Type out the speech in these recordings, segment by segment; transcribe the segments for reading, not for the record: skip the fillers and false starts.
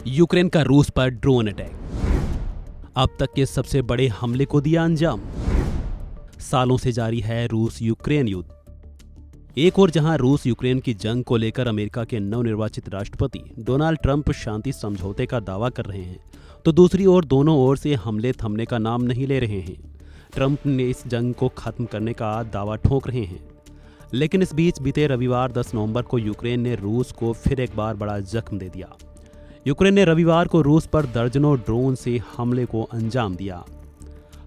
Ukraine का रूस पर ड्रोन अटैक, अब तक के सबसे बड़े हमले को दिया अंजाम। सालों से जारी है रूस यूक्रेन युद्ध। एक ओर जहां रूस यूक्रेन की जंग को लेकर अमेरिका के नवनिर्वाचित राष्ट्रपति डोनाल्ड ट्रंप शांति समझौते का दावा कर रहे हैं, तो दूसरी ओर दोनों ओर से हमले थमने का नाम नहीं ले रहे हैं। ट्रंप ने इस जंग को खत्म करने का दावा ठोक रहे हैं, लेकिन इस बीच बीते रविवार 10 नवंबर को यूक्रेन ने रूस को फिर एक बार बड़ा जख्म दे दिया। यूक्रेन ने रविवार को रूस पर दर्जनों ड्रोन से हमले को अंजाम दिया।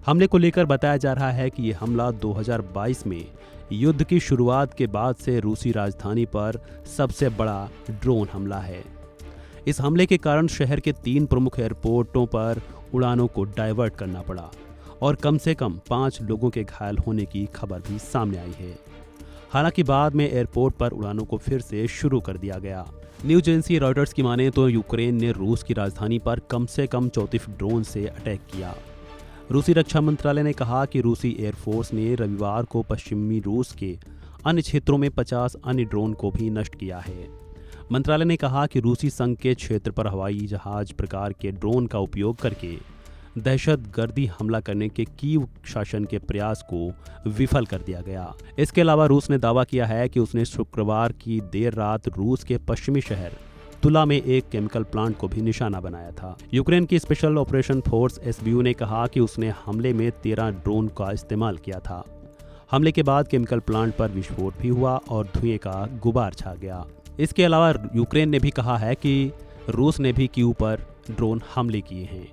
हमले को लेकर बताया जा रहा है कि यह हमला 2022 में युद्ध की शुरुआत के बाद से रूसी राजधानी पर सबसे बड़ा ड्रोन हमला है। इस हमले के कारण शहर के 3 प्रमुख एयरपोर्टों पर उड़ानों को डाइवर्ट करना पड़ा और कम से कम 5 लोगों के घायल होने की खबर भी सामने आई है। हालांकि बाद में एयरपोर्ट पर उड़ानों को फिर से शुरू कर दिया गया। न्यूज एजेंसी रॉयटर्स की माने तो यूक्रेन ने रूस की राजधानी पर कम से कम 34 ड्रोन से अटैक किया। रूसी रक्षा मंत्रालय ने कहा कि रूसी एयरफोर्स ने रविवार को पश्चिमी रूस के अन्य क्षेत्रों में 50 अन्य ड्रोन को भी नष्ट किया है। मंत्रालय ने कहा कि रूसी संघ के क्षेत्र पर हवाई जहाज प्रकार के ड्रोन का उपयोग करके दहशतगर्दी हमला करने के कीव शासन के प्रयास को विफल कर दिया गया। इसके अलावा रूस ने दावा किया है कि उसने शुक्रवार की देर रात रूस के पश्चिमी शहर तुला में एक केमिकल प्लांट को भी निशाना बनाया था। यूक्रेन की स्पेशल ऑपरेशन फोर्स एसबीयू ने कहा कि उसने हमले में 13 ड्रोन का इस्तेमाल किया था। हमले के बाद केमिकल प्लांट पर विस्फोट भी हुआ और धुएं का गुबार छा गया। इसके अलावा यूक्रेन ने भी कहा है कि रूस ने भी कीव पर ड्रोन हमले किए हैं।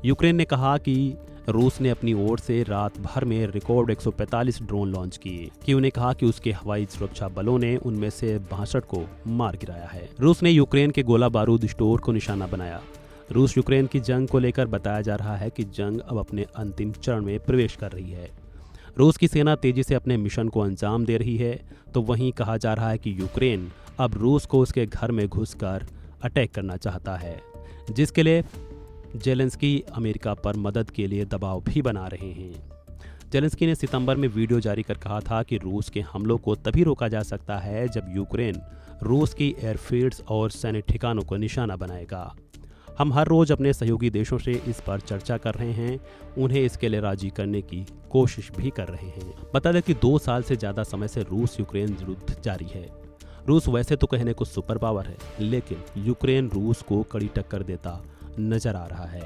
यूक्रेन ने कहा कि रूस ने अपनी ओर से रात भर में रिकॉर्ड 145 ड्रोन लॉन्च किए। कीव ने कहा कि उसके हवाई सुरक्षा बलों ने उनमें से 62 को मार गिराया है। रूस ने यूक्रेन के गोला बारूद स्टोर को निशाना बनाया। रूस यूक्रेन की जंग को लेकर बताया जा रहा है कि जंग अब अपने अंतिम चरण में प्रवेश कर रही है। रूस की सेना तेजी से अपने मिशन को अंजाम दे रही है, तो वहीं कहा जा रहा है कि यूक्रेन अब रूस को उसके घर में घुसकर अटैक करना चाहता है, जिसके लिए जेलेंस्की अमेरिका पर मदद के लिए दबाव भी बना रहे हैं। जेलेंस्की ने सितंबर में वीडियो जारी कर कहा था कि रूस के हमलों को तभी रोका जा सकता है जब यूक्रेन रूस की एयरफील्ड्स और सैन्य ठिकानों को निशाना बनाएगा। हम हर रोज अपने सहयोगी देशों से इस पर चर्चा कर रहे हैं, उन्हें इसके लिए राजी करने की कोशिश भी कर रहे हैं। बता दें कि 2 साल से ज्यादा समय से रूस यूक्रेन युद्ध जारी है। रूस वैसे तो कहने को सुपर पावर है, लेकिन यूक्रेन रूस को कड़ी टक्कर देता नजर आ रहा है।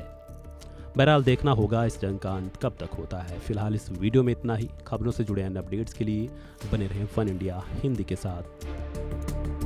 बहरहाल देखना होगा इस जंग का अंत कब तक होता है। फिलहाल इस वीडियो में इतना ही। खबरों से जुड़े अन्य अपडेट्स के लिए बने रहें फन इंडिया हिंदी के साथ।